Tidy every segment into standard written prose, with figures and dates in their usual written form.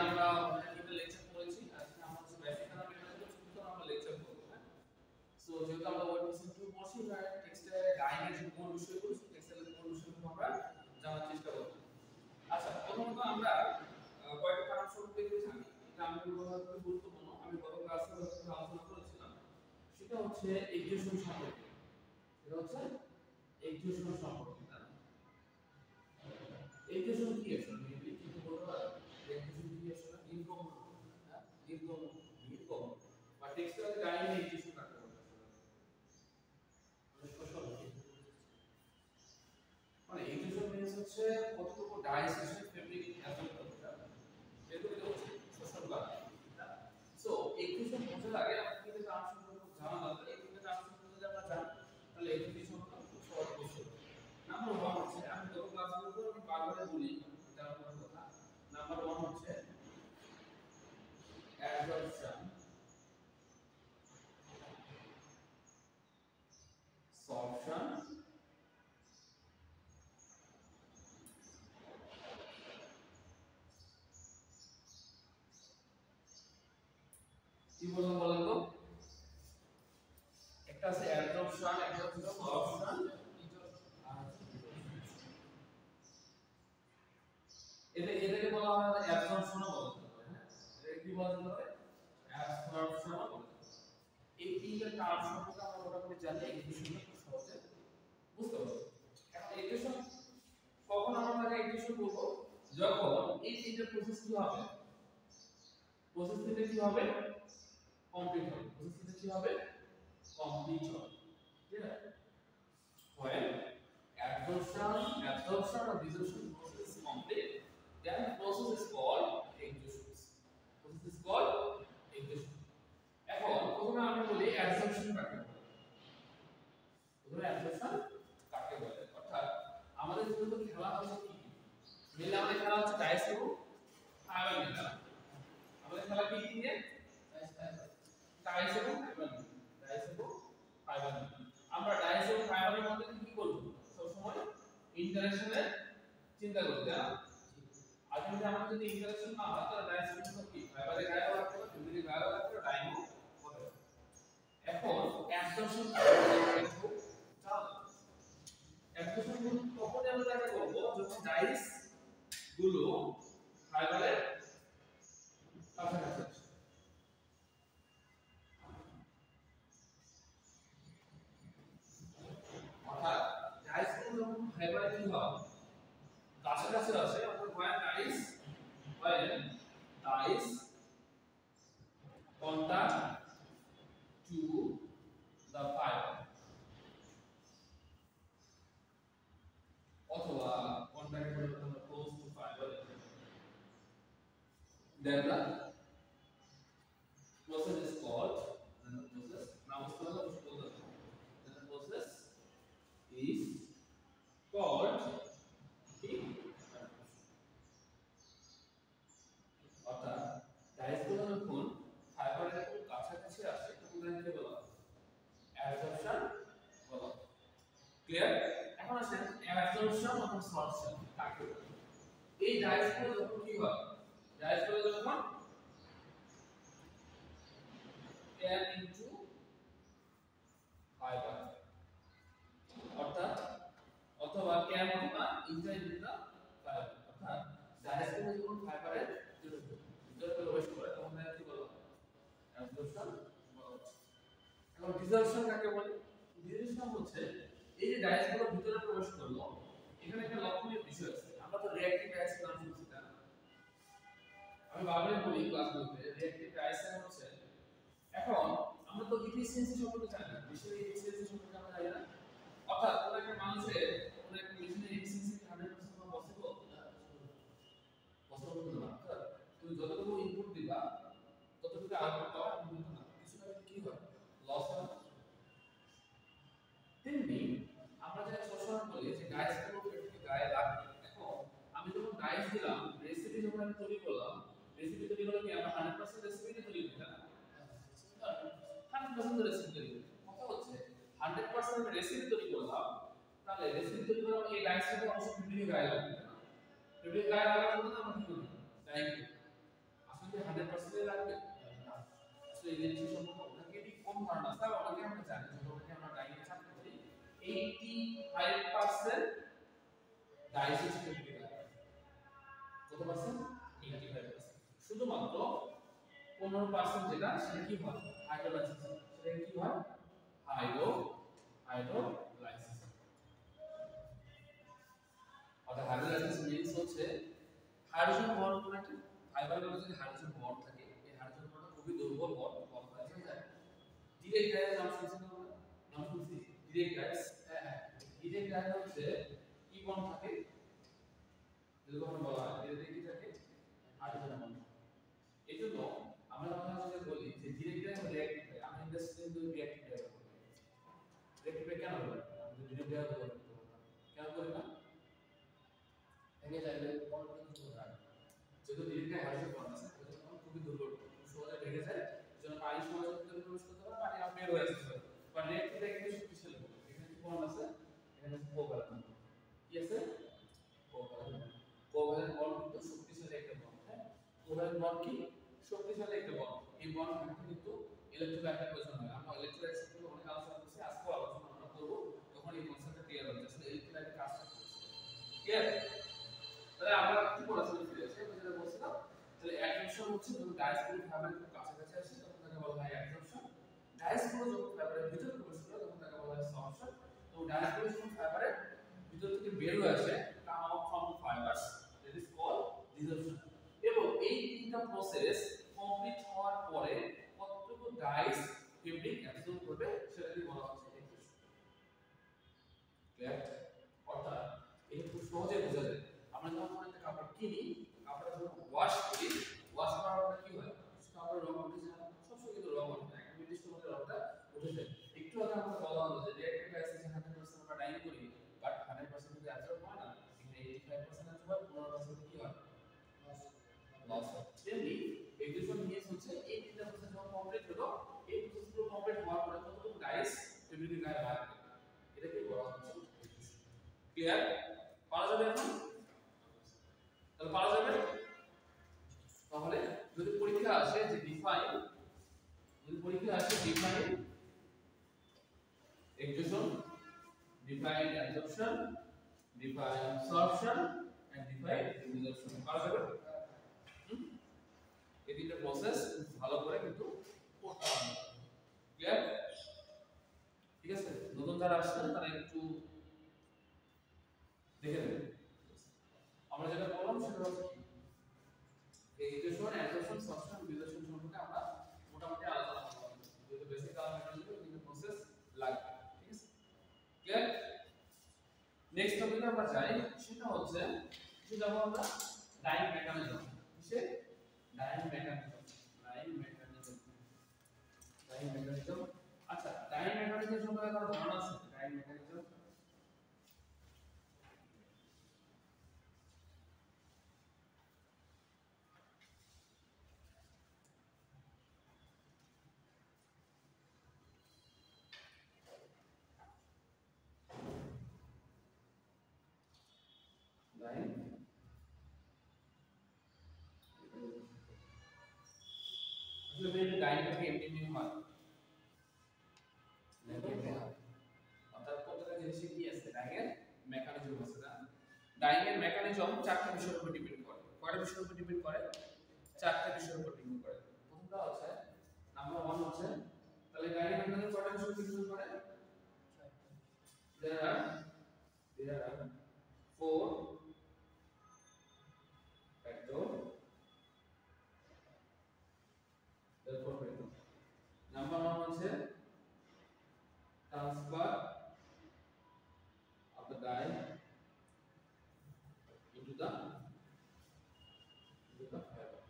আমরা একটা লেকচার করেছি আজকে আমরা হচ্ছে বেসিক প্যারামিটার কিন্তু আমরা লেকচার করব হ্যাঁ সো যেহেতু আমরা ওয়ার্ড মিশন 2 পড়ছি টেক্সটে লাইনের যে কোন বিষয়গুলো টেক্সটের কোন বিষয়গুলো আমরা জানার চেষ্টা করব আচ্ছা প্রথমত আমরা কয়েকটা কারণ শুরু দেখতে জানি এটা আমি খুব গুরুত্বপূর্ণ আমি গত ক্লাসে আলোচনা করেছিলাম সেটা হচ্ছে এক্সিকিউশন সম্পর্কে এটা হচ্ছে এক্সিকিউশন সম্পর্কে এক্সিকিউশন কি আসলে কিন্তু বলতে পারো এক্সিকিউশন কি আসলে ইনকম ইনকম বা টেক্সটাইল লাইনে এক্সিকিউশন কাকে বলে মানে এক্সিকিউশন মিন্স হচ্ছে কতটুকু ডাইসেকশন ফেব্রিক অ্যাসেম্বল করতে হবে এগুলো হচ্ছে সোশ্যাল ক্লাস সো এক্সিকিউশন বোঝার আগে আমাদের কিন্তু টার্ম সম্পর্কে জানা দরকার এই তিনটা টার্ম সম্পর্কে যদি আমরা জানি তাহলে এক্সিকিউশন খুব সহজ বুঝতে পারবো নাম্বার 1 হচ্ছে আমি গত ক্লাসগুলোতে আমি বারবার বলি তার কথা নাম্বার 1 হচ্ছে absorption sorption কি বললাম বলেন তো একটা আছে absorption একটা হচ্ছে sorption এটাকে বলা হয় absorption ও বলা হয় হ্যাঁ এটা কি বলা হয় absorption ও বলা হয় এই তিনটা টার্ম সম্পর্কে আমরা মোটামুটি জানি এক্সিকিউশন খুব সহজে বুঝতে পারবো এখন এক্সিকিউশন কখন আমরা তাকে এক্সিকিউশন করব যখন এই তিনটা প্রসেস কি হবে প্রসেস থেকে কি হবে কমপ্লিট হবে প্রসেস থেকে কি হবে কমপ্লিট হবে ঠিক আছে when absorption or dissolution process is complete then process is called exhaustion process is called exhaustion এখন প্রথমে আমি বলি অ্যাবজর্পশন কাকে বলে প্রথমে অ্যাবজর্পশন কাকে বলে অর্থাৎ আমাদের যেহেতু খেলা হচ্ছে কি মিলে আমাদের খেলা হচ্ছে ডাইস এবং ফাইবার নিয়ে খেলা আমাদের খেলা কি নিয়ে ডাইস এবং ফাইবার নিয়ে আমরা ডাইস এবং ফাইবারের মধ্যে কি করব সব সময় ইন্টারঅ্যাকশনের চিন্তা করতে না আর যদি আমাদের যদি ইন্টারঅ্যাকশন না হয় তাহলে ডাইস এবং কি ফাইবারের গায়ে লাগবে ফেব্রিকের গায়ে লাগবে ডাইমো এখন অ্যাবজর্পশন অ্যাবজর্পশন কখন আমরা এটা করব যখন ডাইস গুলো ফাইবারের কাছাকাছি আসে অর্থাৎ ডাইস গুলো যখন ফাইবারের কি হয় কাছাকাছি আসে অর্থাৎ when dice contact to the fiber অথবা contact করে আমরা close to fiber then the process is called then the process now the process is called অর্থাৎ ডাইসগুলো যখন ফাইবারের খুব কাছাকাছি আসে তখন এটাকে বলা হয় অ্যাবজর্পশন বলা হয় ক্লিয়ার এখন আসেন অ্যাবজর্পশন এবং সরপশন কাকে বলে এই ডাইসগুলো যখন কি হয় ডাইসগুলো যখন air into fiber অর্থাৎ অথবা ক্যাম অথবা ইনসাইড দ্য ফাইবার অর্থাৎ ডাইসগুলো যখন ফাইবারের ভিতরে প্রবেশ করে তখন কি বলা হয় অ্যাবজর্পশন বলা হয় এখন ডিসঅর্পশন কাকে বলে ডিসঅর্পশন হচ্ছে এই যে ডাইসগুলো ভিতরে প্রবেশ করলো এখানে একটা লক্ষণীয় বিষয় আছে আমরা তো রিঅ্যাক্টিভ ডাইস নাম শুনছি না আমি বারবার বলি ক্লাসগুলোতে রিঅ্যাক্টিভ ডাইস হচ্ছে এখন আমরা তো এফিসিয়েন্সি সম্পর্কে জানি না মেশিনের এফিসিয়েন্সি সম্পর্কে আমরা জানি না অর্থাৎ কোন একটা মানুষের কোন একটা মেশিনের এফিসিয়েন্সি 100% পসিবল পসিবল না অর্থাৎ তুমি যতটুকু ইনপুট দিবা ততটুকু আউটপুট পাওয়া সম্ভব না কিছু না কি হয় লস হয় তেমনি আমরা যেটা সবসময় বলি যে ডাইসগুলো ফেব্রিকের গায়ে লাগবে এখন আমি যখন ডাইস দিলাম রেসিপি যখন আমি তৈরি করলাম রেসিপি তৈরি করলে কি আমরা 100% রেসিপি তৈরি করি না 100% রেসিপি তৈরি করি কথা হচ্ছে 100% আমি রেসিপি তৈরি করলাম তাহলে রেসিপি তৈরি করার এই ডাইসটা অবশ্যই ফেব্রিকের গায়ে লাগবে না ফেব্রিকের গায়ে লাগার জন্য আমরা কি করি ডাই আসলে ইলেকট্রিক সম্পর্কে ওনাকে এটি কম ধারণা আছে, আর ওনাকে আমরা জানি যতটুকু আমরা ডাইনে ছাত্র করি 85% ডাইস হচ্ছে ক্রিটিক্যাল। কত পার্সেন্ট? 85%। শুধুমাত্র 15% যেটা সেটা কি হয়? হাইড্রোলাইসিস। সেটা কি হয়? হাইড্রোলাইসিস। অর্থাৎ হাইড্রোলাইসিস মিন্স হচ্ছে হাইড্রোজেন বন্ড কোন একটা ফাইবারের মধ্যে যদি হাইড্রোজেন বন্ড থাকে, এই হাইড্রোজেন বন্ড খুবই দুর্বল বন্ড, বলা হয় যে ডিরেক্ট গ্যাস নাম শুনছেন তোমরা? নাম শুনছি ডিরেক্ট গ্যাস। হ্যাঁ, ডিরেক্ট গ্যাস হচ্ছে কি বন্ড থাকে? যেরকম বলা হয় ডিরেক্ট কি থাকে? Hydrogen bond. এজন্য আমরা যখন বলি যে ডিরেক্ট গ্যাস রিঅ্যাক্টিভ গ্যাস, আমরা ইন্ডাস্ট্রিতে কিন্তু রিঅ্যাক্টিভ গ্যাস বলি। রিঅ্যাক্টিভ গ্যাস কেন বলি? আমরা ডিরেক্ট গ্যাস বলি কেন বলি না? একে চাইলে বন্ড কিন্তু হয়। যেহেতু ডিরেক্ট হাইড্রোজেন বন্ড আছে, এজন্য খুবই দুর্বল, সহজে ভেঙে যায়। এজন্য পানি সহজে ভিতরে প্রবেশ করতে পারে, পানি আর বের হয়ে আসতে পারে। বা রিঅ্যাক্টিভটা কিন্তু শক্তিশালী বন্ড। এখানে কি বন্ড আছে? এখানে কোভ্যালেন্ট। কি আছে? কোভ্যালেন্ট। কোভ্যালেন্ট বন্ড কিন্তু শক্তিশালী একটা বন্ড। হ্যাঁ, কোভ্যালেন্ট বন্ড কি? শক্তিশালী একটা বন্ড। এই বন্ড থাকলে কিন্তু ইলেকট্রোলাইটের প্রয়োজন হয়। আমরা ইলেকট্রোলাইট সম্পর্কে অনেক আলোচনা করছি, আজকেও আলোচনা আমরা করব, তখন এই কনসেপ্টটা ক্লিয়ার হবে যে আসলে ইলেকট্রোলাইটের কাজটা করছে। ক্লিয়ার? তাহলে আমরা কি পড়াশোনা ফিরে আসি, আমি যেটা বলছিলাম, তাহলে অ্যাডজর্পশন হচ্ছে যখন ডায়াসপোরিক ফাইবারের খুব কাছাকাছি আসে তখন তাকে বলা হয় অ্যাডজর্পশন। ডায়াসপোর যখন ফাইবারের ভিতরে প্রবেশ করে তখন তাকে বলা হয় সাবশন। তো ডায়াসপোর যখন ফাইবারের ভিতর থেকে বের হয়ে আসে, come out from fibers, that is called desorption. এবং এই তিনটা প্রসেস কমপ্লিট হওয়ার পরে কতটুকু ডাইস ফেব্রিক অ্যাবসর্ব করবে সেটাকে বলা হচ্ছে এক্সট্রুশন। ক্লিয়ার? অর্থাৎ এটা খুব সহজে বোঝা যায়। আমরা যখন একটা কাপড় কিনি, কাপড়টা যখন ওয়াশ করি, ওয়াশ করার পরে কি হয়? কাপড়ের রং উঠে যায় না? সবসময় কিন্তু রং ওঠে না, একটা নির্দিষ্ট মধ্যে রংটা উঠে যায়। একটু আগে আমরা বলা হলো যে রিঅ্যাক্টিভ গ্যাস যে 100% আমরা ডাইন করি, বাট 100% যদি অ্যাবসর্ব হয় না, এখানে 85% অ্যাবসর্ব হয়, 15% কি হয়? লস হয়। তেমনি এক্সট্রুশন মিন্স হচ্ছে এই তিনটা প্রসেস যখন কমপ্লিট হলো, এই প্রসেসগুলো কমপ্লিট হওয়ার পরে কতটুকু ডাইস ফেব্রিকের গায়ে লাগবে, এটাকে বলা হচ্ছে এক্সট্রুশন। ক্লিয়ার? পারা যাবে এখন? তাহলে পারা যাবে? তাহলে যদি পরীক্ষা আসে যে ডিফাইন, যদি পরীক্ষা আসে define extrusion, define absorption, define suction and define reduction, পারা যাবে? এই তিনটা প্রসেস ভালো করে কিন্তু পড়তে হবে। ক্লিয়ার? ঠিক আছে, নতুন যারা আসছেন তারা একটু দেখে নেবেন। আমরা যেটা বললাম সেটা হচ্ছে এই ইকুয়েশন অ্যাডজর্পশন সাবশন রিডাকশন সম্পর্কে আমরা মোটামুটি আলোচনা করব, যেহেতু বেসিক মেকানিজম কিন্তু প্রসেস লাগবে। ঠিক আছে? ক্লিয়ার? নেক্সট টপিকে আমরা যাই, সেটা হচ্ছে কিছু যাব আমরা ডাইং মেকানিজম। কিসে? Dyeing mechanism. Dyeing mechanism. Dyeing mechanism. আচ্ছা, ডাইং মেকানিজম সম্পর্কে কারো ধারণা আছে? ডাইং মেকানিজম ডাইং আসলে এই ডাইংটাকে এমনি এমনি হয় অর্থাৎ প্রত্যেকটা জিনিসে কি আছে? ডাইংয়ের মেকানিজম আছে না? ডাইংয়ের মেকানিজম চারটি বিষয়ের উপর ডিপেন্ড করে। কয়টা বিষয়ের উপর ডিপেন্ড করে? চারটি বিষয়ের উপর ডিপেন্ড করে। প্রথমটা হচ্ছে নাম্বার 1 হচ্ছে, তাহলে ডাইংয়ের মেকানিজম কয়টা বিষয়ের উপর ডিপেন্ড করে? there are 4 factor, therefore factor. Number 1 হচ্ছে transfer of the die into the fiber.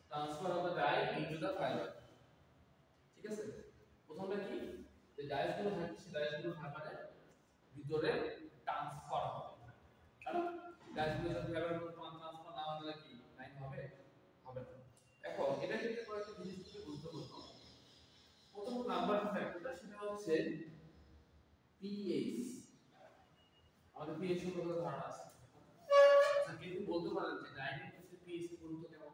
Transfer of the die into the fiber. ঠিক আছে? প্রথমটা কি? যে ডাইস গুলো থাকে সেই ডাইস গুলো ফাইবারের ভিতরে ট্রান্সফার হবে। কারণ ডাইস গুলো যদি ফাইবারের মধ্যে ট্রান্সফার না হলে কি লাইন হবে? হবে না। এখন এটা ক্ষেত্রে কয়েকটা জিনিস কি গুরুত্বপূর্ণ। প্রথম নাম্বার ফ্যাক্টরটা সেটা হচ্ছে পিএইচ। আমাদের পিএইচ সম্পর্কে ধারণা আছে। আচ্ছা, কেউ বলতে পারেন যে ডাইনের ক্ষেত্রে পিএইচ এর গুরুত্ব কেমন?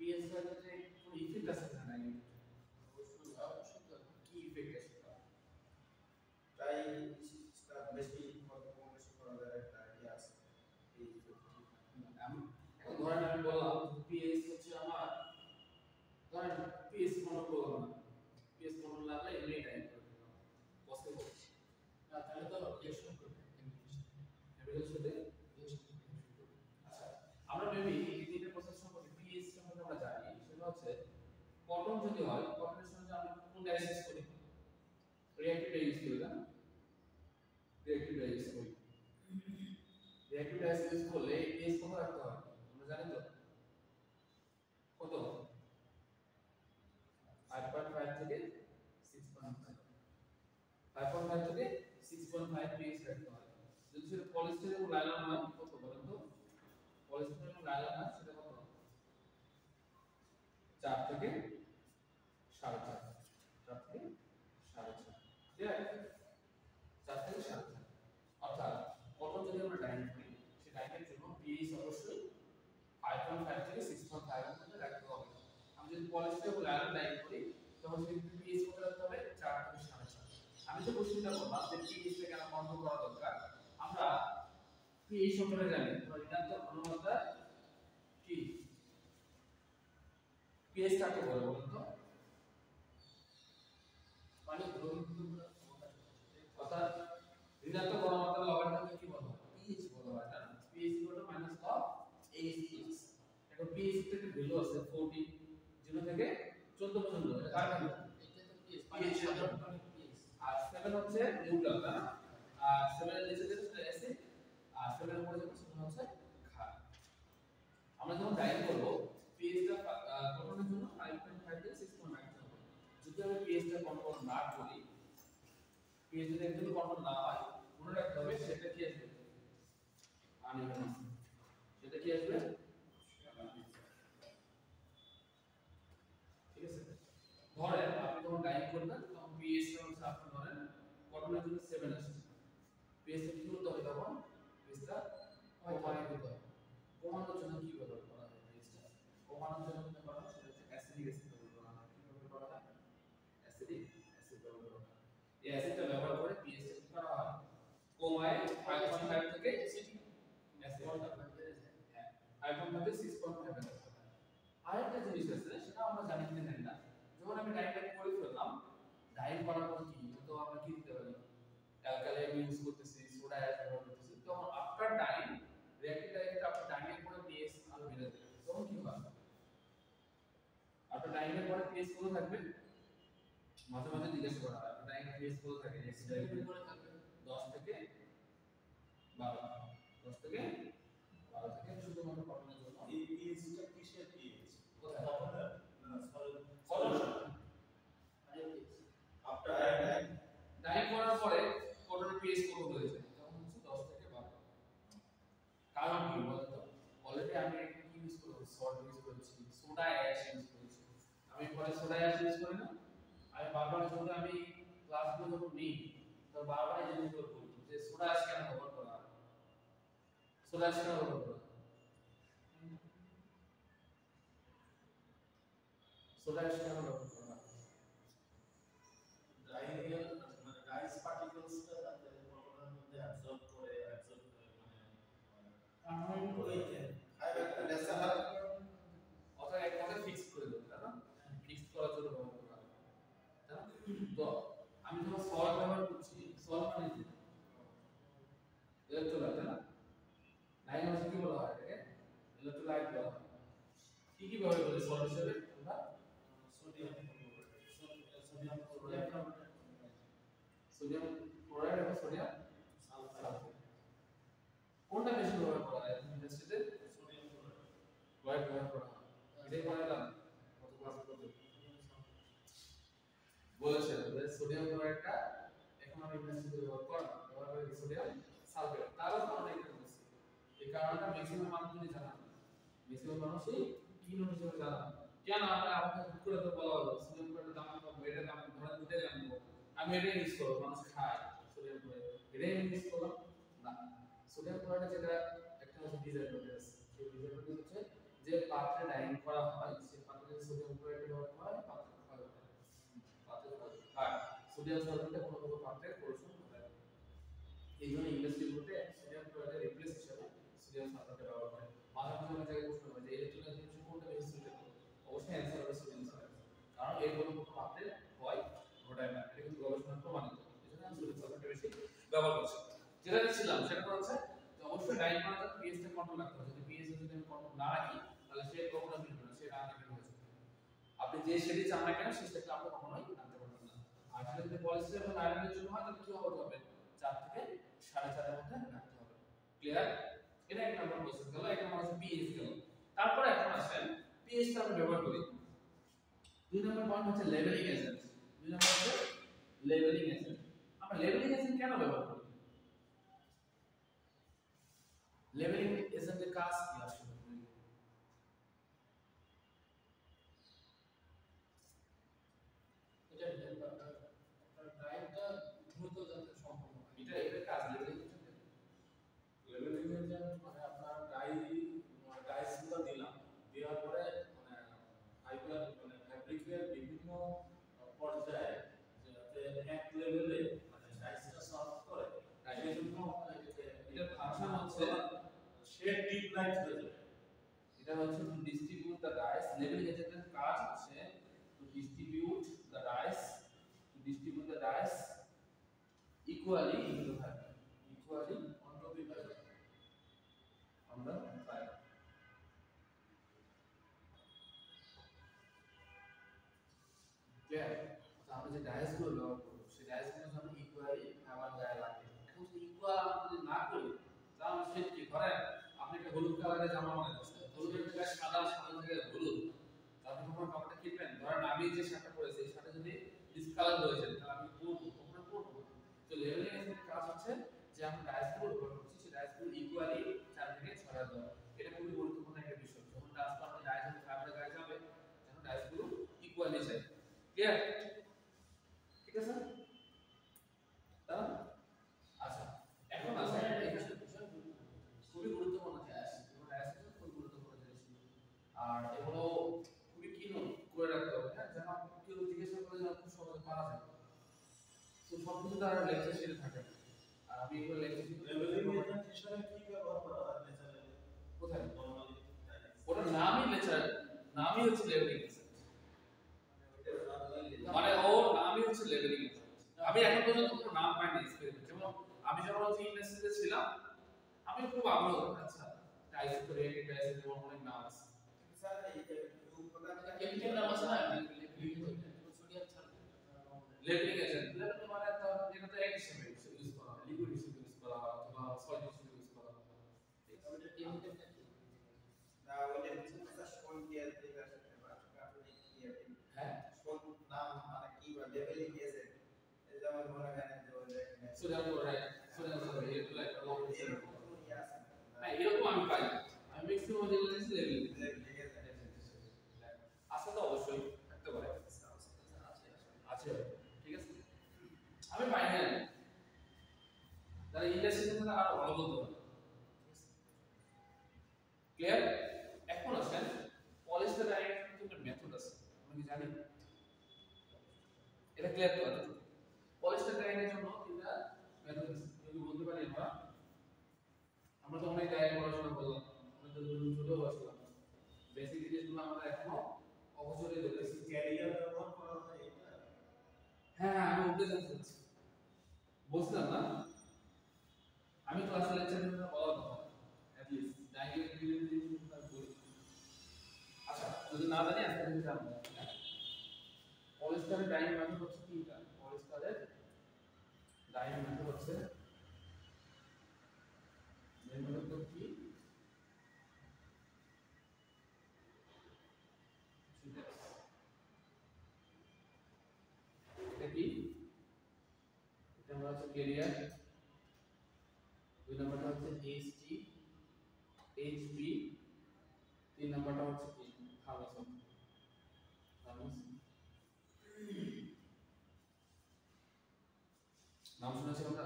পিএইচ এর ক্ষেত্রে কোনো ইফেক্ট আছে না নাই অবশ্যই কি ইফেক্ট আছে তাই সেটা বেশি কম বেশি করা যায় একটা ইয়ে আছে এই আমি এখন ধরেন আমি বললাম পিএইচ হচ্ছে আমার ধরেন পিএইচ মনে করলাম না পিএইচ মনে লাগলে এমনি টাইপ করে দিলাম পসিবল না তাহলে তো রিঅ্যাকশন করবে কেমিক্যাল সাথে রিঅ্যাকশন করবে আচ্ছা আমরা মেবি এই তিনটা প্রসেস সম্পর্কে পিএইচ সম্পর্কে আমরা জানি সেটা হচ্ছে কটন যদি হয় কটনের সঙ্গে আমরা কোন ডায়ালাইসিস করি রিঅ্যাক্টিভ ডায়ালাইসিস করি না রিঅ্যাক্টিভ ডায়ালাইসিস করি রিঅ্যাক্টিভ ডায়ালাইসিস করলে পিএইচ কত রাখতে হয় আমরা জানি তো কত 5.5 থেকে 6.5 5.5 থেকে 6.5 পিএইচ রাখতে হয় যদি সেটা পলিস্টার এবং লাইলন হয় কত বলেন তো পলিস্টার এবং লাইলন হয় সেটা কত 4 থেকে 4.5 4 থেকে 4.5 ঠিক আছে 4 থেকে 4.5 অর্থাৎ কটন যদি আমরা ডাইন করি সেই ডাইনের জন্য পিএইচ অবশ্যই 5.5 থেকে 6.5 এর মধ্যে রাখতে হবে আমি যদি পলিস্টার এবং লাইলন ডাইন করি তখন সেক্ষেত্রে পিএইচ কত রাখতে হবে 4 থেকে 4.5 আমি তো কোশ্চেনটা বললাম যে পিএইচটা কেন কন্ট্রোল করা দরকার আমরা পিএইচ সম্পর্কে জানি আমরা ঋণাত্মক ঘনমাত্রা কি পিএইচ কাকে বলে বলুন তো মানে অর্থাৎ ঋণাত্মক ঘনমাত্রা লগারিদমকে কি বলা হয় পিএইচ বলা হয় না পিএইচ মাইনাস অফ এইচএক্স এখন পিএইচ এর একটা ভ্যালু আছে 40 0 থেকে 14 পর্যন্ত এটা কার ভ্যালু এটা তো পিএইচ সাধারণ পিএইচ আর 7 হচ্ছে নিউট্রাল না আর 7 এর নিচে যেটা অ্যাসিড আর 7 এর উপরে যেটা সেটা হচ্ছে ক্ষার আমরা যখন ডাইল করব পিএইচটা কন্ট্রোলের জন্য 5.5 থেকে 6.5 হবে যদি আমরা পিএইচটা কন্ট্রোল না করি পিএইচ যদি একদম কন্ট্রোল না হয় মনে রাখতে হবে সেটা কি আসবে আনইভেন সেটা কি আসবে ঠিক আছে ধরেন আপনি যখন ডাইল করবেন তখন পিএইচ টা হচ্ছে আপনি ধরেন কটনের জন্য 7 আসছে পিএইচ টা কি করতে হবে তখন পিএইচটা কমানোর দিতে হবে কমানোর জন্য কি ব্যবহার করা হয় পিএইচটা কমানোর জন্য কি করা হয় সেটা হচ্ছে অ্যাসিডিক অ্যাসিড ব্যবহার করা হয় কিভাবে করা হয় অ্যাসিডিক অ্যাসিড ব্যবহার করা হয় এই অ্যাসিডটা ব্যবহার করে পিএইচটা কি করা হয় কমায় 5.5 থেকে অ্যাসিডিক অ্যাসিড হ্যাঁ 5.5 থেকে 6.5 আরেকটা জিনিস আছে সেটা আমরা জানি কিনা জানি না যখন আমি ডাইনটা করে ফেললাম ডাইন করার পর কি তো আমরা কি দিতে পারি অ্যালকালাইন ইউজ করতেছি সোডা অ্যাড ব্যবহার করতেছি তখন আফটার ডাইন রিঅ্যাক্টিভ ডাইরেক্ট আপনার ডাইনের পরে পিএইচ আরো বেড়ে যাবে তখন কি হবে আপনার ডাইনের পরে পিএইচ কত থাকবে মাঝে মাঝে জিজ্ঞেস করা হয় আপনার ডাইনের পিএইচ কত থাকে এর উপরে থাকবে 10 থেকে 12 10 থেকে 12 থেকে শুধুমাত্র কটনের জন্য এই পিএইচটা কিসের পিএইচ কোথায় কটনের না সলিড আফটার ডাইন করার পরে কটনের পিএইচ কত হয়ে যায় তখন হচ্ছে 10 থেকে 12 কারণ কি বলতো অলরেডি আমি কি ইউজ করেছি সল্ট ইউজ করেছি সোডা অ্যাশ ইউজ করেছি আমি পরে সোডা অ্যাশ ইউজ করি না আমি বারবার যখন আমি ক্লাসগুলো যখন নিই তো বারবার এই জিনিসগুলো বলি যে সোডা অ্যাশ কেন ব্যবহার করা হয় সোডা অ্যাশ কেন ব্যবহার করা হয় সোডা অ্যাশ কেন ব্যবহার করা হয় ডাইনিয়াল মানে ডাইস পার্টিকেলসটা তাদের কটনের মধ্যে অ্যাবজর্ব করে মানে ওই যে একটা লেসার অথবা এক কথায় ফিক্স করে দেব তাই না ফিক্স করার জন্য ব্যবহার করা হয় তাই না তো আমি যখন সল্ট ব্যবহার করছি সল্ট মানে কি ইলেক্ট্রোলাইট না লাইন হচ্ছে কি বলা হয় এটাকে ইলেক্ট্রোলাইট বলা হয় কি ব্যবহার করি সল্ট হিসেবে আমরা সোডিয়াম ক্লোরাইড এবং সোডিয়াম সালফেট কোনটা বেশি ব্যবহার করা হয় ইন্ডাস্ট্রিতে সোডিয়াম ক্লোরাইড ব্যবহার করা হয় এটাই বললাম কত ক্লাস করতে বলেছেন যে সোডিয়াম ক্লোরাইডটা এখন আমি ইন্ডাস্ট্রিতে ব্যবহার করি সোডিয়াম সালফেট তারও কারণে এটা বলছি এই কারণটা ম্যাক্সিমাম মানুষই জানা না ম্যাক্সিমাম মানুষই কি হিসেবে জানা কেন আমরা আপনাকে হুট করে তো বলা হলো সোডিয়াম ক্লোরাইডের দাম কম এটার দাম ধরেন দুটো দাম কম আমি এটাই ইউজ করবো মানুষ খায় সোডিয়াম ক্লোরাইড এটাই ইউজ করলাম না সোডিয়াম ক্লোরাইডের যেটা একটা হচ্ছে ডিসঅ্যাডভান্টেজ সেই ডিসঅ্যাডভান্টেজ হচ্ছে যে পাত্রে ডাইন করা হয় সেই সোডিয়াম সালফেটটা কোনো পাত্রে পরিশোধন ঘটায়। এই জন্য ইন্ডাস্ট্রিগুলোতে সোডিয়াম ক্লোরাইডের রিপ্লেস হিসেবে সোডিয়াম সালফেট ব্যবহার করে। মাঝে মাঝে অনেক জায়গায় প্রশ্ন হয় যে ইলেকট্রোলাইজেশন কোনটা বেশি সুইটেবল? অবশ্যই অ্যান্সার হবে সোডিয়াম সালফেট, কারণ এর কোনো পাত্রে হয় ঘটায় না, এটা কিন্তু গবেষণায় প্রমাণিত। এজন্য সোডিয়াম সালফেটটা বেশি ব্যবহার করছে। যেটা ছিলাম সেটা হচ্ছে যে অবশ্যই ডাইন করার পিএইচ টা কন্ট্রোল রাখতে হবে। যদি পিএইচ যদি আমি কন্ট্রোল না রাখি তাহলে সে কখনো মিলবে না, সে আনলিমিটেড হয়ে যাবে। আপনি যে শেডি চান না কেন সেই শেডটা আপনি কখনোই আনতে পারবেন না। আর সেটা যদি পলিস্টার এবং আয়রনের জন্য হয় তাহলে কি হবে? 4 থেকে 4.5 এর মধ্যে রাখতে হবে। ক্লিয়ার? এটা এক নাম্বার প্রসেস গেল, এটা মানে হচ্ছে পিএইচ গেল। তারপরে এখন আসেন পিএইচ টা আমরা ব্যবহার করি। দুই নাম্বার পয়েন্ট হচ্ছে লেভেলিং এজেন্ট। দুই নাম্বার হচ্ছে লেভেলিং এজেন্ট। আমরা লেভেলিং এজেন্ট কেন ব্যবহার করি? লেভেলিং এজেন্টের কাজ কি আসলে? এটা ড্রাইভটা দ্রুত যাতে সম্পন্ন হয়, এটা কাজ লেভেলিং এজেন্ট। লেভেলিং এজেন্ট মানে আপনার ডাইসগুলো দিলাম, দেওয়ার পরে মানে ফাইবার মানে ফ্যাব্রিকের বিভিন্ন পর্যায়ে যাতে এক লেভেলে মানে ডাইসটা সলভ করে, সেই জন্য এটা ফাংশন হচ্ছে শেড ডিপ লাইট হয়ে যাবে। এটা হচ্ছে to distribute the dyes. Levelling এজেন্টের কাজ হচ্ছে to distribute the dyes, to distribute the dyes equally into the fiber, equally onto the fiber, on the fiber. Clear? তো আমরা যে ডাইস গুলো ব্যবহার করব সেই ডাইস গুলো যখন ইকুয়ালি ফাইবার গায়ে লাগে, এখন যদি ইকুয়াল আমরা যদি না করি তাহলে সেটা কি করে? আপনি একটা হলুদ কালারের জামা বানাচ্ছেন, হলুদের জায়গায় সাদা, সাদার জায়গায় হলুদ, তাহলে যখন কাপড়টা কিনবেন, ধরেন আমি যে শার্টটা পরেছি এই শার্টে যদি ডিসকালার হয়ে যায় তাহলে আমি পরবো, কখনো পরবো। তো লেভেলিং এজেন্টের কাজ হচ্ছে যে আমরা ডাইসগুলো ব্যবহার করছি সেই ডাইসগুলো ইকুয়ালি 4 থেকে 6 দেওয়া। এটা খুবই গুরুত্বপূর্ণ একটা বিষয়। যখন ট্রান্সফার ডাইস এবং ফাইবার গায়ে যাবে তখন ডাইসগুলো ইকুয়ালি যায়। ক্লিয়ার? ঠিক আছে? তা আচ্ছা, এখন আসলে এই বিষয় খুবই গুরুত্বপূর্ণ ডাইস, এবং ডাইস খুবই গুরুত্বপূর্ণ জিনিস। আর এগুলো খুবই কি করে রাখতে হবে, হ্যাঁ, যেন কেউ জিজ্ঞাসা করে যেন খুব সহজে পারা যায়। তো সবকিছু তার লেকচার শিটে থাকে। আর আমি এগুলো লেকচার শিটে লেভেলিং এজেন্ট হিসেবে কি ব্যবহার করা হয় লেকচারে? কোথায়? নরমালি ওটার নামই লেকচার, নামই হচ্ছে লেভেলিং এজেন্ট। মানে ওর নামই হচ্ছে লেভেলিং এজেন্ট। আমি এখন পর্যন্ত কোনো নাম পাইনি এক্সপেরিমেন্ট। যেমন আমি যখন ইউনিভার্সিটিতে ছিলাম আমি খুব আগ্রহ, আচ্ছা টাইস করে টাইস এর অনেক নাম আছে। স্যার এই কেমিক্যাল নাম আছে না, sodium sulphate leveling agent. Leveling মানে তো এটা তো এক হিসেবে ইউজ করা হয়, লিকুইড হিসেবে ইউজ করা হয় অথবা সলিড হিসেবে ইউজ করা হয়। এটা কেমিক্যালটা কি? না ওইটা হচ্ছে কোন কেয়ার থেকে আসছে বা কার্বনিক কেয়ার। হ্যাঁ কোন নাম মানে কি বা লেভেলিং এজেন্ট, এই যেমন মনে করেন যে ওই সোডিয়াম ক্লোরাইড, সোডিয়াম সালফেট এগুলো একটা লবণ হিসেবে না, এরকম আমি পাই। আমি ম্যাক্সিমাম যেগুলো দেখছি লেভেলিং এজেন্ট আছে, তো অবশ্যই থাকতে পারে, আছে, ঠিক আছে। আমি পাই না, তাহলে ইন্ডাস্ট্রিতে তাহলে আরো ভালো বলতে হবে। ক্লিয়ার? এখন আসেন পলিস্টার ডাইরেক্ট কিন্তু একটা মেথড আছে, আমরা কি জানি? এটা ক্লিয়ার তো আছে? পলিস্টার ডাইরেক্টের জন্য তিনটা মেথড আছে, যদি বলতে পারি আমরা তো অনেক ডাইরেক্ট পড়াশোনা করলাম, আমরা তো ছোট আসলাম, বেসিক জিনিসগুলো আমরা এখনো অবসরে দেখতেছি। ক্যারিয়ার ব্যবহার করা হয় এটা? হ্যাঁ আমি ওটা জানতে বলছিলাম না, আমি ক্লাসে লেকচারে বলার কথা এট লিস্ট ডাইরেক্ট জিনিসগুলো বলি। আচ্ছা যদি না জানি আজকে আমি জানবো। পলিস্টারের ডাইং মেথড হচ্ছে তিনটা। পলিস্টারের ডাইং মেথড হচ্ছে মেন মেথড কি? এটা কি? এটা আমরা হচ্ছে ক্যারিয়ার, দুই নাম্বারটা হচ্ছে এইচটি এইচবি, তিন নাম্বারটা হচ্ছে কি? থার্মোসল। নাম শুনেছি আমরা?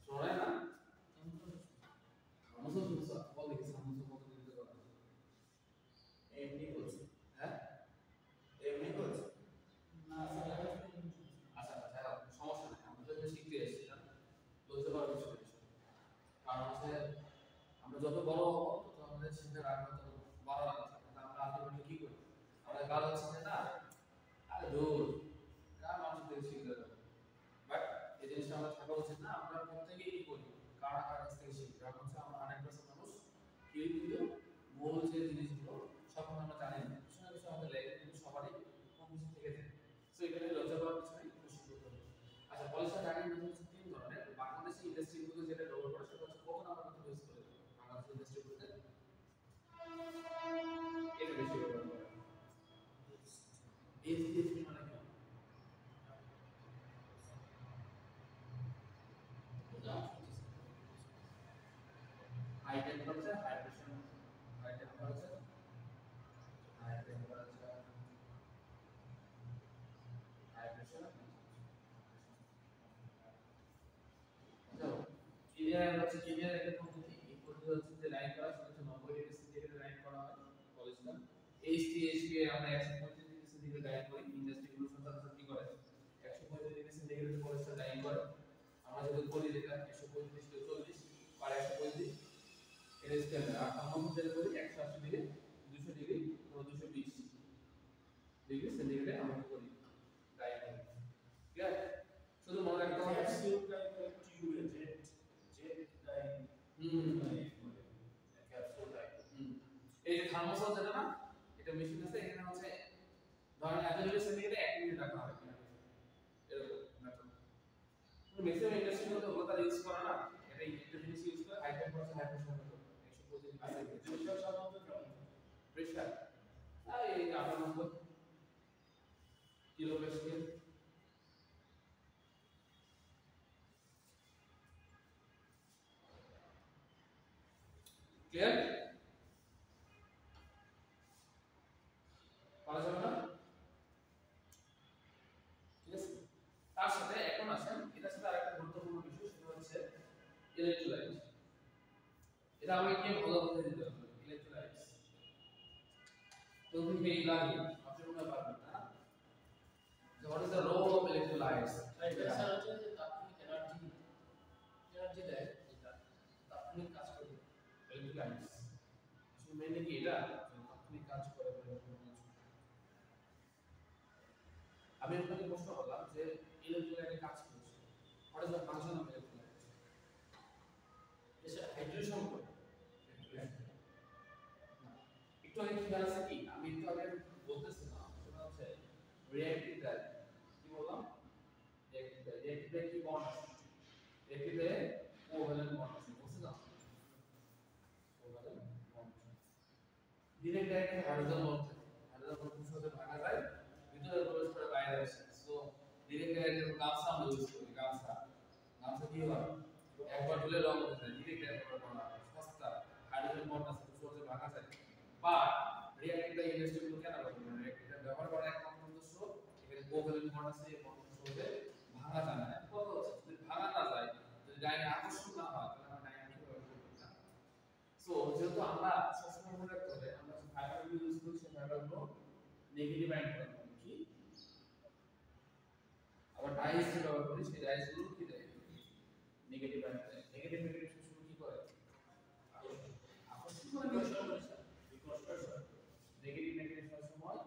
শোনায় না? থার্মোসল শুনছো? বল দেখি থার্মোসল কত দিতে পারে? এমনি বলছি। হ্যাঁ এমনি বলছি। সাথে রাগ হতো ভালো লাগছে না, আমরা আলটিমেটলি কি করি, আমাদের কাজ হচ্ছে যে না আরে দূর কার মানুষ থেকে শিখতে যাবে, বাট এই জিনিসটা আমরা থাকা উচিত না। আমরা প্রত্যেকেই কি করি, কার কাছ থেকে শিখি, কারণ হচ্ছে আমরা 100% মানুষ কেউ কিন্তু মূল যে জিনিসগুলো সব আমরা জানি না, কিছু না কিছু আমাদের লেগে কিন্তু সবারই কম বেশি থেকে যায়। সো এখানে লজ্জা পাওয়ার কিছু নেই, খুশি করতে হবে। আচ্ছা পলিসির আগে হচ্ছে তিন ধরনের, বাংলাদেশি ইন্ডাস্ট্রিগুলো যেটা ব্যবহার করে সেটা হচ্ছে কত নাম্বার কিন্তু ইউজ করে বাংলাদেশি ইন্ডাস্ট্রিগুলোতে এটা বেশি ব্যবহার করে। এইচডিএসপি মানে কি? High temperature high pressure, high temperature high temperature high pressure. Clear হচ্ছে ক্লিয়ার একটা পদ্ধতি, এই পদ্ধতি হচ্ছে যে লাইন করা সেটা হচ্ছে 90 ডিগ্রি সেন্টিগ্রেড লাইন করা হয় পলিসটা। এইচটিএসপি কে আমরা 135 ডিগ্রি সেন্টিগ্রেড লাইন করি, ইন্ডাস্ট্রিগুলো সচরাচর কি করে 135 ডিগ্রি সেন্টিগ্রেড পলিসটা লাইন করে। আমরা যদি করি যেটা 135 কে 40 আর 135 এর স্কেলে আর আমরা যদি করি 180 ডিগ্রি 200 ডিগ্রি ও 220 ডিগ্রি সেন্টিগ্রেডে আমরা করি লাইন করি। ঠিক আছে, শুধু মনে রাখতে হবে ক্যাপসুল টাইপের টিউবে jet jet type capsule type. এই যে থার্মোসল যেটা না, এটা মেশিন আছে, এখানে হচ্ছে ধরেন 1 ডিগ্রি সেন্টিগ্রেডে 1 মিনিট রাখা হয় এরকম মেথড। তো ম্যাক্সিমাম ইন্ডাস্ট্রিগুলোতে ওগুলো তারা ইউজ করে না, এটা একটা জিনিস ইউজ করে high temperature high pressure method 125 degree pressure সাধারণত কেমন? প্রেশার এই 98 কিলো প্যাসকেল। ক্লিয়ার পারা যাবে না? ঠিক আছে, তার সাথে এখন আসেন এটার সাথে আরেকটা গুরুত্বপূর্ণ বিষয়, সেটা হচ্ছে ইলেক্ট্রোলাইট। এটা আমাকে ভালো করে দিতে হবে ইলেক্ট্রোলাইট। তো তুমি এই লাগে আপনি মনে পারবেন না যে what is the role of electrolytes? এটা স্যার হচ্ছে যে তাৎক্ষণিক এনার্জি দেয়, এটা তাৎক্ষণিক কাজ করে ইলেক্ট্রোলাইটস সো মেইনলি কি এটা তাৎক্ষণিক কাজ করে বলে মনে হচ্ছে। আমি আপনাকে প্রশ্ন করলাম যে ইলেক্ট্রোলাইটের কাজ কি হচ্ছে, what is the function of electrolytes? এটা হাইড্রেশন করে। একটু আগে কি আছে কি আমি একটু আগে বলতেছিলাম সেটা হচ্ছে রিঅ্যাক্টিভ ডাই, কি বললাম রিঅ্যাক্টিভ ডাই কি বন্ড আছে, রিঅ্যাক্টিভ ডাই কোভ্যালেন্ট বন্ড আছে, বুঝছেন? কোভ্যালেন্ট বন্ড ডিরেক্ট ডাইতে হাইড্রোজেন বন্ড থাকে, হাইড্রোজেন বন্ড খুব সহজে ভাঙা যায়, ভিতরে প্রবেশ করে বাইরে আসে। সো ডিরেক্ট ডাইতে গামছা আমরা ইউজ করি, গামছা গামছা কি হয় একবার ধুলে রং উঠে যায়, ডিরেক্ট ডাই সস্তা, হাইড্রোজেন বন্ড আছে খুব সহজে ভাঙা যায়। বা রিঅ্যাক্টিভ ডাই ইন্ডাস্ট্রিগুলো কেন ব্যবহার করে, রিঅ্যাক্টিভ ডাই ব্যবহার করার একমাত্র উদ্দেশ্য এখানে কোভ্যালেন্ট বন্ড আছে, এই বন্ড সহজে ভাঙা যায় না। কথা হচ্ছে যদি ভাঙা না যায়, যদি ডাইনে আকর্ষণ না হয় তাহলে আমরা ডাইনে কিভাবে করব না। সো যেহেতু আমরা সবসময় মনে রাখতে হবে আমরা যে ফাইবারগুলো ইউজ করি সেই ফাইবারগুলো নেগেটিভ আয়ন করে কি, আবার ডাইস যে ব্যবহার করি সেই ডাইসগুলো কি দেয় নেগেটিভ আয়ন দেয়। নেগেটিভ নেগেটিভ সবসময় কি করে আকর্ষণ করে, নেগেটিভ নেগেটিভ সবসময়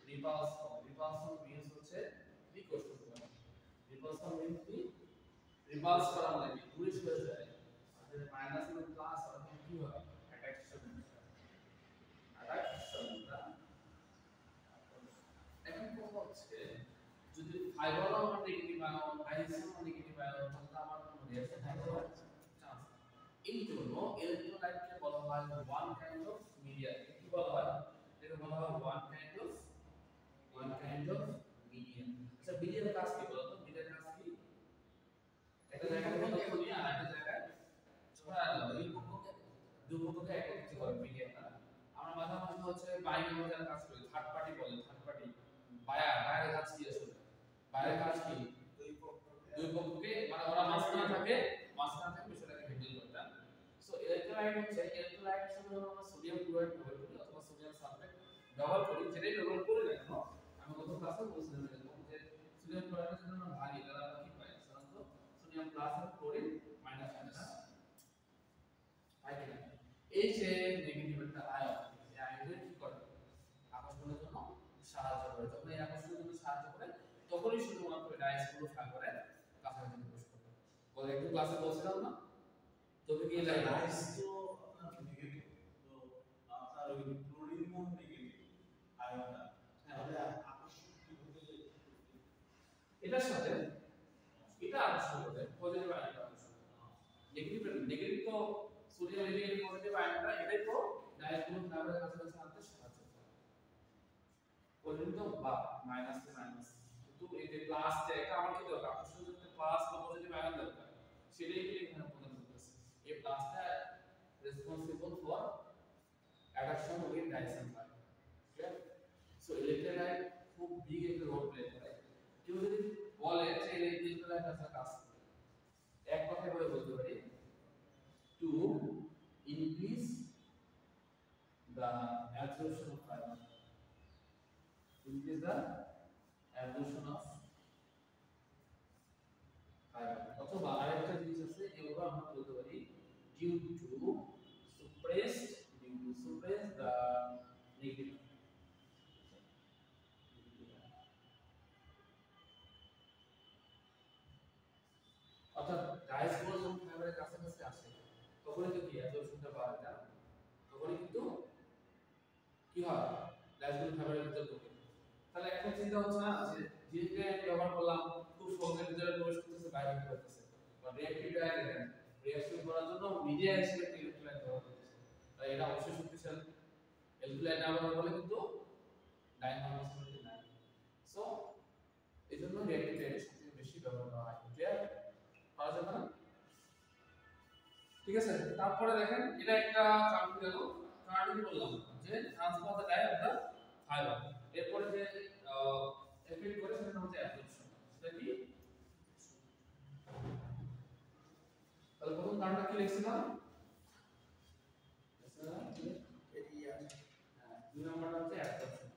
রিপালশন, রিপালশন মিন্স হচ্ছে বিকর্ষণ করা, রিপালশন মিন্স কি রিপালস করা মানে কি দূরে সরে যায়, আর যদি মাইনাস এবং প্লাস হয় তখন কি হয় অ্যাট্রাকশন, অ্যাট্রাকশনটা। এখন কথা হচ্ছে যদি ফাইবারও আমার নেগেটিভ আয়ন ডাইসও নেগেটিভ আয়ন তাহলে আমার কোনো রিঅ্যাকশন হওয়ার চান্স। এই জন্য ইলেক্ট্রোলাইটকে বলা হয় ওয়ান কাইন্ড অফ মিডিয়া, কি বলা হয় এটাকে বলা হয় ওয়ান কাইন্ড অফ মিডিয়া। আচ্ছা মিডিয়ার কাজ কি বলতো, মিডিয়ার কাজ কি একটা জায়গা থেকে তথ্য নিয়ে আরেকটা জায়গায় ছড়ায় দেওয়া, এই পক্ষকে দুই পক্ষকে একত্রিত করে মিডিয়াটা। আমরা মাঝে মাঝে হচ্ছে বাইং বাজার কাজ করি, থার্ড পার্টি বলে, থার্ড পার্টি বাইরের কাজ কি আসলে বাইরের কাজ কি দুই পক্ষকে মানে ওরা মাঝখানে থাকে বিষয়টাকে হ্যান্ডেল করতে। সো ইলেক্ট্রোলাইট হচ্ছে ইলেক্ট্রোলাইট হিসেবে আমরা সোডিয়াম ক্লোরাইড ব্যবহার করি অথবা সোডিয়াম সালফেট ব্যবহার করি, যেটাই ব্যবহার করি না কেন আমি গত ক্লাসে বলছিলাম এরকম যে সোডিয়াম ক্লোরাইডের জন্য আমরা ভাগি তাহলে আমরা কি পাই সাধারণত সোডিয়াম প্লাস আর ক্লোরিন মাইনাস মাইনাস পাই কিনা। এই যে নেগেটিভ একটা বলে একটু ক্লাসে বলছিলাম না তোকে কি লাগে রাইস তো আপনার নেগেটিভ, তো আপনার ওই ক্লোরিন ও নেগেটিভ আয়নটা, তাহলে আকর্ষণ কি হতে যায়? এটার সাথে এটা আকর্ষণ হবে পজিটিভ আয়নটা আকর্ষণ নেগেটিভ তো সোডিয়াম নেগেটিভ পজিটিভ আয়নটা এটাই তো ডায়াগোনাল নাম্বারের কাছাকাছি আনতে সাহায্য করে পজিটিভ তো বা মাইনাস তে মাইনাস কিন্তু এই যে প্লাস তে এটা আমার কি দরকার আকর্ষণ করতে প্লাস বা পজিটিভ আয়ন দরকার সেটাই কি এখানে প্রদান করতেছে এই প্লাসটা responsible for attraction with dyes and fiber clear so electrolyte খুব বিগ একটা রোল প্লে করে কেউ যদি বলে যে ইলেকট্রোলাইট আসলে কাজ করে এক কথায় বলে বলতে পারি to increase the absorption of fiber increase the absorption of fiber অথবা আরেকটা জিনিস আছে এগুলো আমরা বলতে পারি due to suppress the negative অর্থাৎ ডায়াসগুলো যখন ফাইবারের কাছাকাছি আসে তখনই তো কি অ্যাবজর্পশনটা বাড়ে না তখনই কিন্তু কি হয় ডায়াসগুলো ফাইবারের ভিতরে ঢোকে তাহলে এখন চিন্তা হচ্ছে না যে জিনকে ব্যবহার করলাম খুব সহজে ভিতরে প্রবেশ করতেছে বাইরে বের করতেছে বা রিঅ্যাক্টিভ ডায়াগ্রাম রিঅ্যাকশন করার জন্য মিডিয়া হিসেবে ইলেকট্রোলাইট ব্যবহার করতেছে তাই এটা অবশ্যই শক্তিশালী ইলেকট্রোলাইট না ব্যবহার করলে কিন্তু ডাইনামিক্স নাই সো এইজন্য রিঅ্যাক্টিভ ডায়াগ্রাম সবচেয়ে বেশি ব্যবহার করা হয় ক্লিয়ার পাওয়া যাবে না ঠিক আছে তারপরে দেখেন এটা একটা কারণ গেল কারণ কি বললাম যে transfer the dye of the fibre এরপরে যে এফেক্ট করে সেটা হচ্ছে অ্যাবজর্পশন সেটা কি তাহলে প্রথম কারণটা কি লিখছিলাম এরিয়া, দুই নম্বরটা হচ্ছে অ্যাবজর্পশন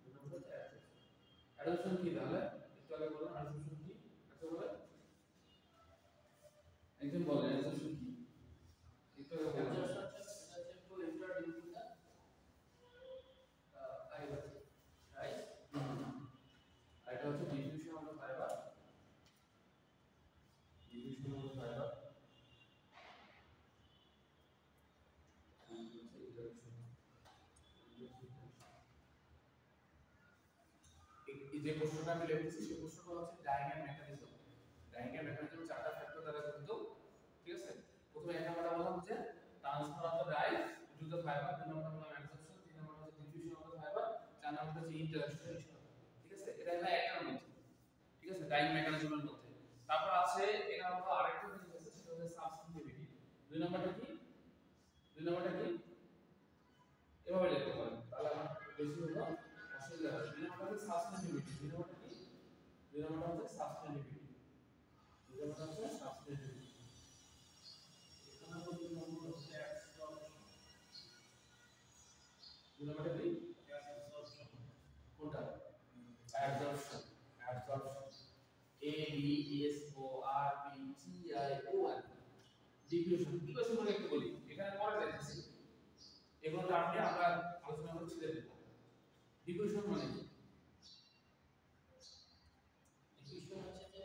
দুই নম্বরটা হচ্ছে অ্যাবজর্পশন কি তাহলে একটু আগে বললাম অ্যাবজর্পশন কি আচ্ছা বলে একজন বলেন অ্যাবজর্পশন কি একটু আগে বললাম to enter into the fiber, right? আর এটা হচ্ছে diffusion of the fibre diffusion of the fibre এই যে প্রশ্নটা আমি লিখেছি সেই প্রশ্নটা হচ্ছে ডাইনামিক মেকানিজম ডাইনামিক মেকানিজম চারটা ফ্যাক্টর দ্বারা গঠিত ঠিক আছে প্রথমে এক নাম্বারটা বললাম যে transfer of the dye to the fibre দুই নাম্বারটা বললাম অ্যাবজর্পশন তিন নাম্বারটা হচ্ছে ডিফিউশন অফ দ্য ফাইবার চার নাম্বারটা হচ্ছে ইন্টারঅ্যাকশন ঠিক আছে এটা হলো একটার মধ্যে ঠিক আছে ডাইনামিক মেকানিজমের মধ্যে তারপর আছে এখানে আমরা আরেকটা জিনিস আছে সেটা হচ্ছে সাবস্টিটিউটিভিটি দুই নাম্বারটা কি এভাবে লিখতে পারেন তাহলে আমার বেশি হলো অসুবিধা হবে দুই নাম্বারটা হচ্ছে সাবস্টিটিউটিভিটি দুই নাম্বারটা কি দুই নাম্বারটা হচ্ছে সাবস্টিটিউটিভিটি দুই নাম্বারটা হচ্ছে সাবস্টিটিউটিভিটি এখানে তো দুই নম্বর হচ্ছে অ্যাবসর্পশন, দুই নাম্বারটা কি অ্যাবসর্পশন, কোনটা absorption A B S O R P T I O N diffusion মানে একটু বলি এখানে পরে দেখতেছি এগুলো আপনি আমরা আলোচনা করে ছেড়ে দেব ডিফিউশন মানে কি Diffusion হচ্ছে যে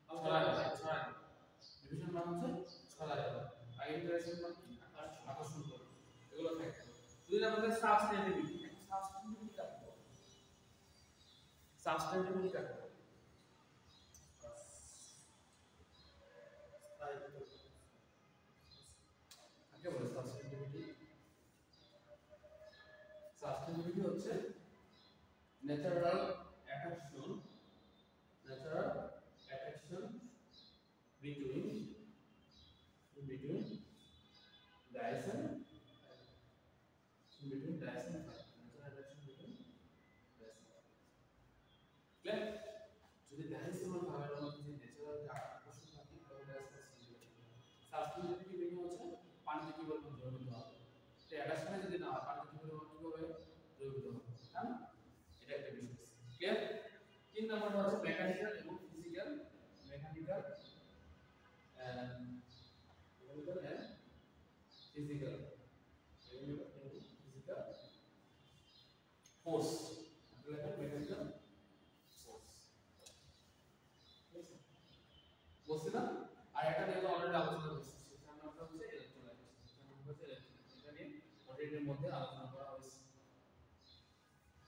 ছড়ায় ডিফিউশন মানে হচ্ছে ছড়ায় আর ইন্টারেকশন মানে কি আকর্ষণ করে এগুলো থাকে দুই নম্বরে সাবস্টেন্টিভিটি সাবস্টেন্টিভিটি কাকে বলে সাবস্টেন্টিভিটি কাকে বলে স্থায়িত্ব, কাকে বলে সাবস্টেন্টিভিটি সাবস্টেন্টিভিটি হচ্ছে natural attraction between Dyson natural attraction between Dyson clear যদি Dyson এর ভাবের মধ্যে যে ন্যাচারাল আকর্ষণ থাকে তাহলে Dyson সাবস্টেন্টিভিটি বেরিয়ে হচ্ছে পানিতে কি বলবো দ্রবীভূত হবে তো অ্যাট্রাকশনে যদি না হয় পানিতে কি বলবো দ্রবীভূত হবে হ্যাঁ এটা একটা বিষয় ক্লিয়ার তিন নম্বরটা হচ্ছে মেকানিক্যাল এবং physical mechanical and physical force mechanical force ইউনিটের মধ্যে আলোচনা করা হয়েছে।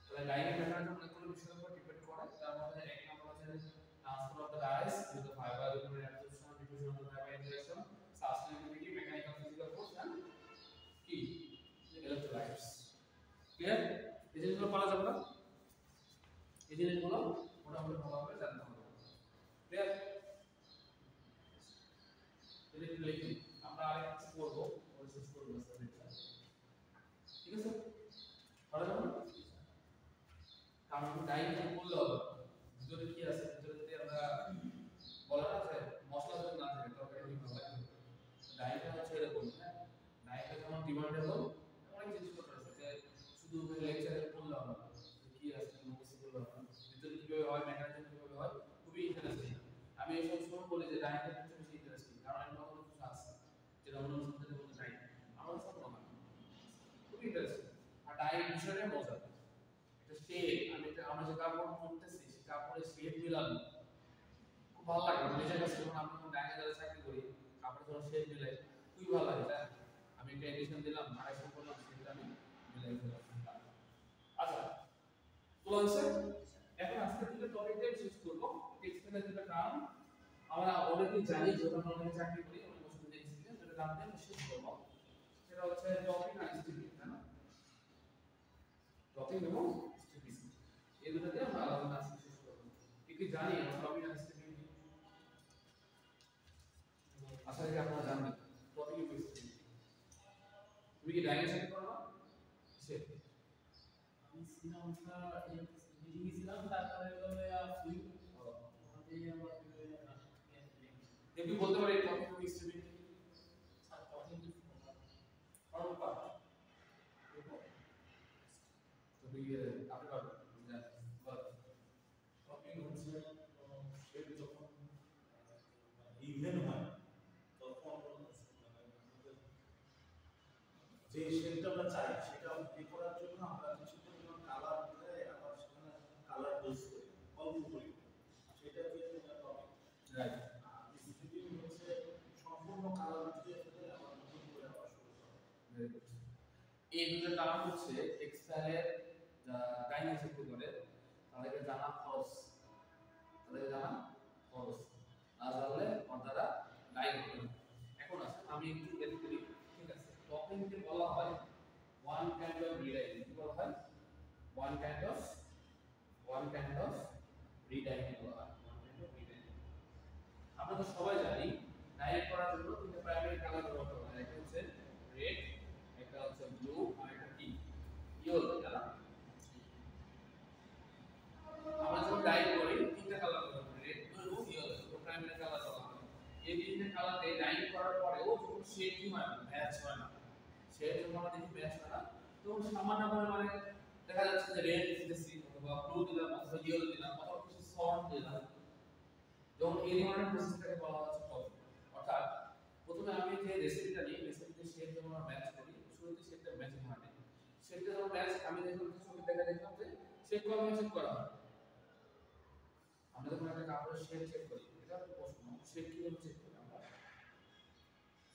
তাহলে ডাইং মেকানিজম অনেকগুলো বিষয়ের উপর ডিপেন্ড করে। তার মধ্যে এক নম্বর হচ্ছে transfer of the dyes to the fibre through absorption, diffusion of the fiber interaction, sustainability, mechanical, physical force and কি electrolytes. ক্লিয়ার? এই জিনিসগুলো পারা যাবে না? এই জিনিসগুলো মোটামুটি ভালোভাবে জানতে হবে। ক্লিয়ার? এটা কি লিখি আমরা আরেক কিছু করব, ওই শেষ করব স্যার। ঠিক আছে? পারা যাবে না? কারণ ডাইং বললে হবে ভিতরে কি আছে, ভিতরে যদি আমরা বলা না যে মশলা যদি না থাকে তরকারি কি ভালো লাগবে। ডাইংটা হচ্ছে এরকম, হ্যাঁ ডাইংটা যেমন ডিমান্ডেবল অনেক জিনিসপত্র আছে যে শুধু লেকচারে বললে হবে না কি আছে মুখস্থ করলে হবে না, ভিতরে কিভাবে হয় মেকানিজম কিভাবে হয় খুবই ইন্টারেস্টিং। আমি এই সব সময় বলি যে ডাইংটা হচ্ছে বেশি ইন্টারেস্টিং কারণ এর মধ্যে কিছু আছে যেটা অন্য সাবজেক্টে বলতে চাই আমার সব মনে হয় খুবই ইন্টারেস্টিং। আর ডাইং বিষয়টা মজা, এটা শেড আমরা যে কাপড় পরতেছি সেই কাপড়ের শেড মিলানো খুব ভালো লাগে। আমার নিজের কাছে যখন আমরা ডাইংয়ে যারা চাকরি করি কাপড় যখন শেড মিলাই খুবই ভালো লাগে। তাই আমি একটা এডিশন দিলাম 250 করলাম সেটা আমি মিলাই ফেললাম। আচ্ছা তোলা হয়েছে। এখন আজকে দুটো টপিকে শেষ করবো। টেক্সটাইলের দুটো কারণ আমরা অলরেডি জানি যখন আমরা চাকরি করি অনেক বছর ধরে এক্সপেরিয়েন্স যেটা কারণ দিয়ে শেষ করবো সেটা হচ্ছে টপিক আর স্টিপিং, তাই না? টপিক এবং স্টিপিং এই দুটোতে আমরা আলোচনা আজকে শেষ করবো। কি কি জানি আমরা টপিক আর স্টিপিং? আশা করি আপনারা জানবেন টপিক এবং স্টিপিং। তুমি কি ডাইরেক্ট সাথে করো না? সে আমি সিনেমাটা মিটিং ছিলাম তারপরে হলো ফিল্ম আমাদের আমার তুমি বলতে পারি টপিক এবং steeping sir topic form part topic আপনি পারবেন জানেন বল। টপিং হচ্ছে শেড যখন ইভেন হয় তখন যে শেডটা আমরা চাই সেটা এ করার জন্য আমরা কিছু পরিমাণ কালার দিয়ে আবার সেখানে কালার ডোজ করি অল্প করি সেটাকে টপিং। রাইট। স্টিপিং হচ্ছে সম্পূর্ণ কালার দিয়ে ফেলে আবার নতুন করে আবার শুরু করা। Very good. এই দুটো টার্ম হচ্ছে টেক্সটাইলের যারা ডাইং চাকরি করে তাদেরকে জানা খরচ, তাদেরকে জানা খরচ না জানলে তারা ডাইং করে না। এখন আছে আমি একটু এদিক করি, ঠিক আছে? টপিংকে বলা হয় ওয়ান কাইন্ড অফ রিডাইং। কি বলা হয়? ওয়ান কাইন্ড অফ রিডাইং বলা হয়। One kind of রিডাইং। আমরা তো সবাই জানি ডাইং করার জন্য তিনটা প্রাইমারি কালার ব্যবহার করা হয়। একটা হচ্ছে রেড, একটা হচ্ছে ব্লু আর একটা কি ইয়েলো। তারা আমরা যখন ডাই করি তিনটা কালার ব্যবহার করি, রেড, ব্লু এবং ইয়েলো, তো প্রাইমারি কালার বলা হয়। এই তিনটা কালার দিয়ে ডাই করার পরেও যখন শেড কি হয় না, ম্যাচ হয় না, শেড যখন আমরা দেখি ম্যাচ হয় না তখন সামান্য পরিমাণে দেখা যাচ্ছে যে রেড দিতেছি অথবা ব্লু দিলাম অথবা ইয়েলো দিলাম অথবা কিছু সল্ট দিলাম, যখন এই ধরনের প্রসেসটাকে বলা হচ্ছে টপিং। অর্থাৎ প্রথমে আমি যে রেসিপিটা নিই রেসিপিতে শেড যখন আমরা ম্যাচ করি শুরুতে শেডটা ম্যাচিং হয় না, শেডটা যখন ম্যাচ আমি দেখলাম ছবি দেখা দেখলাম যে শেড কবে চেক করা হয়। আমরা যখন একটা কাপড়ের শেড চেক করি এটা একটা প্রশ্ন, শেড কিভাবে চেক করি আমরা?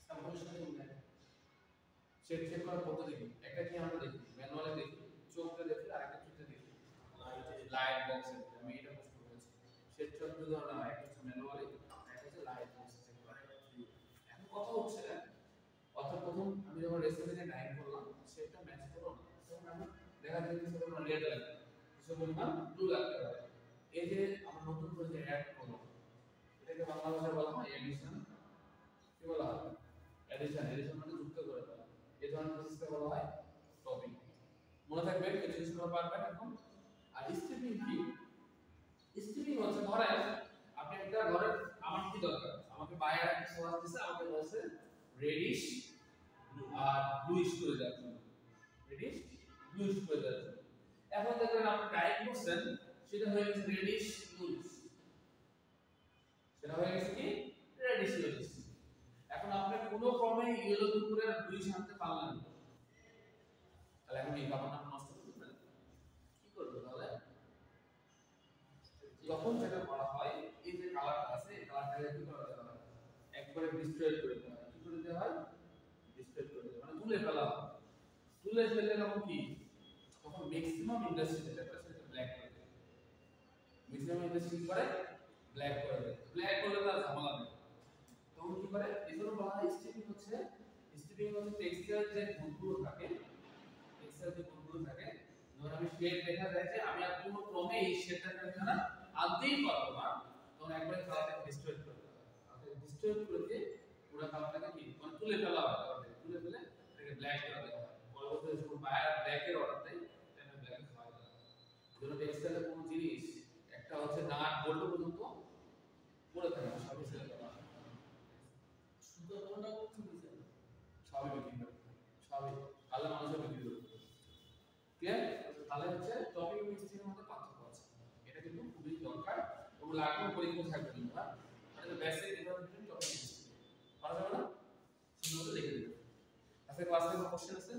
স্যাম্পলের সাথে মিলাই শেড চেক করার পদ্ধতি কি? একটা কি আমরা দেখি ম্যানুয়ালি দেখি, চোখে দেখি আর একটা চোখে দেখি লাইট বক্সে। আমি এটা প্রশ্ন করেছি। শেড চেক দুই ধরনের হয়, একটা হচ্ছে ম্যানুয়ালি, একটা হচ্ছে লাইট বক্সে চেক করে। এখন কথা হচ্ছে অর্থাৎ প্রথম আমি যখন রেসিপিতে ডাইং করলাম শেডটা ম্যাচ করলো না তখন আমি দেখা যায় কিছু পরিমাণ রেড লাগবে, কিছু পরিমাণ ব্লু লাগতে পারে। এই যে আমরা নতুন করে যে অ্যাড করলাম এটাকে বাংলা ভাষায় বলা হয় এডিশন। কি বলা হয়? এডিশন। এডিশন মানে যুক্ত করে দেওয়া। এই ধরনের প্রসেসকে বলা হয় টপিং। মনে থাকবে এই জিনিসগুলো পারবেন এখন। আর স্টিপিং কি? স্টিপিং হচ্ছে ধরেন আপনি একটা ঘরে আমার কি দরকার, আমাকে বাইরে একটা সোয়াস দিছে, আমাকে বলছে রেডিশ আর ব্লুইশ করে দেওয়ার জন্য, রেডিশ ব্লুইশ করে দেওয়ার জন্য। এখন দেখবেন আপনি ডাইং করছেন সেটা হয়ে গেছে রেডিশ ব্লুইশ, সেটা হয়ে গেছে কি রেডিশ ব্লুইশ। এখন আপনি কোনো ক্রমে ইয়েলো দুপুরে ব্লুইশ আনতে পারলেন না, তাহলে এখন এই কাপড়টা নষ্ট করতে পারেন কি করবে তাহলে? তখন যেটা করা হয় এই যে কালারটা আছে এই কালারটাকে কি করা হয় একবারে ডিস্ট্রয় করে দেওয়া হয়। কি করে দেওয়া হয়? ডিস্ট্রয় করে দেওয়া মানে তুলে ফেলা হয়। তুলে ফেললে তখন কি তখন ম্যাক্সিমাম ইন্ডাস্ট্রি যেটা করে সেটা ব্ল্যাক করে দেয় ম্যাক্সিমাম ইন্ডাস্ট্রি করে ব্ল্যাক করে দেয় ব্ল্যাক করলে তার ঝামেলা নেই তখন কি করে এজন্য বলা হয় স্টিপিং হচ্ছে টেক্সচার যে গুণগুলো থাকে টেক্সচার যে গুণগুলো থাকে ধর আমি শেড দেখা যায় যে আমি আর কোনো ক্রমে এই শেডটাকে এখানে আনতেই পারবো না তখন একবারে কালারটাকে ডিস্ট্রয় করে দেবো আর ডিস্ট্রয় করে দিয়ে পুরো কালারটাকে কি মানে তুলে ফেলা হয় তুলে ফেলে এটাকে ব্ল্যাক করে দেওয়া হয় পরবর্তীতে যখন বায়ার ব্ল্যাকের অর্ডার দেয় এটা ব্ল্যাক খাওয়া যায় যেন টেক্সটাইলের কোনো জিনিস একটা হচ্ছে নাট বোল্ট পর্যন্ত পড়ে থাকে না সবই সেল করা হয় সুতো কোনটা করতে দিছেন সবই বিক্রি করে সবই আল্লাহ মানুষের বিক্রি করে ক্লিয়ার তাহলে হচ্ছে টপিক মিক্সিংয়ের মধ্যে পার্থক্য আছে এটা কিন্তু খুবই দরকার ওগুলো লাগবে পরীক্ষা থাকবে কিন্তু হ্যাঁ মানে বেসিক ইনফরমেশন টপিক মিক্সিং পারা যাবে না সুন্দর দেখে দিবেন আজকে ক্লাসে কোনো কোশ্চেন আছে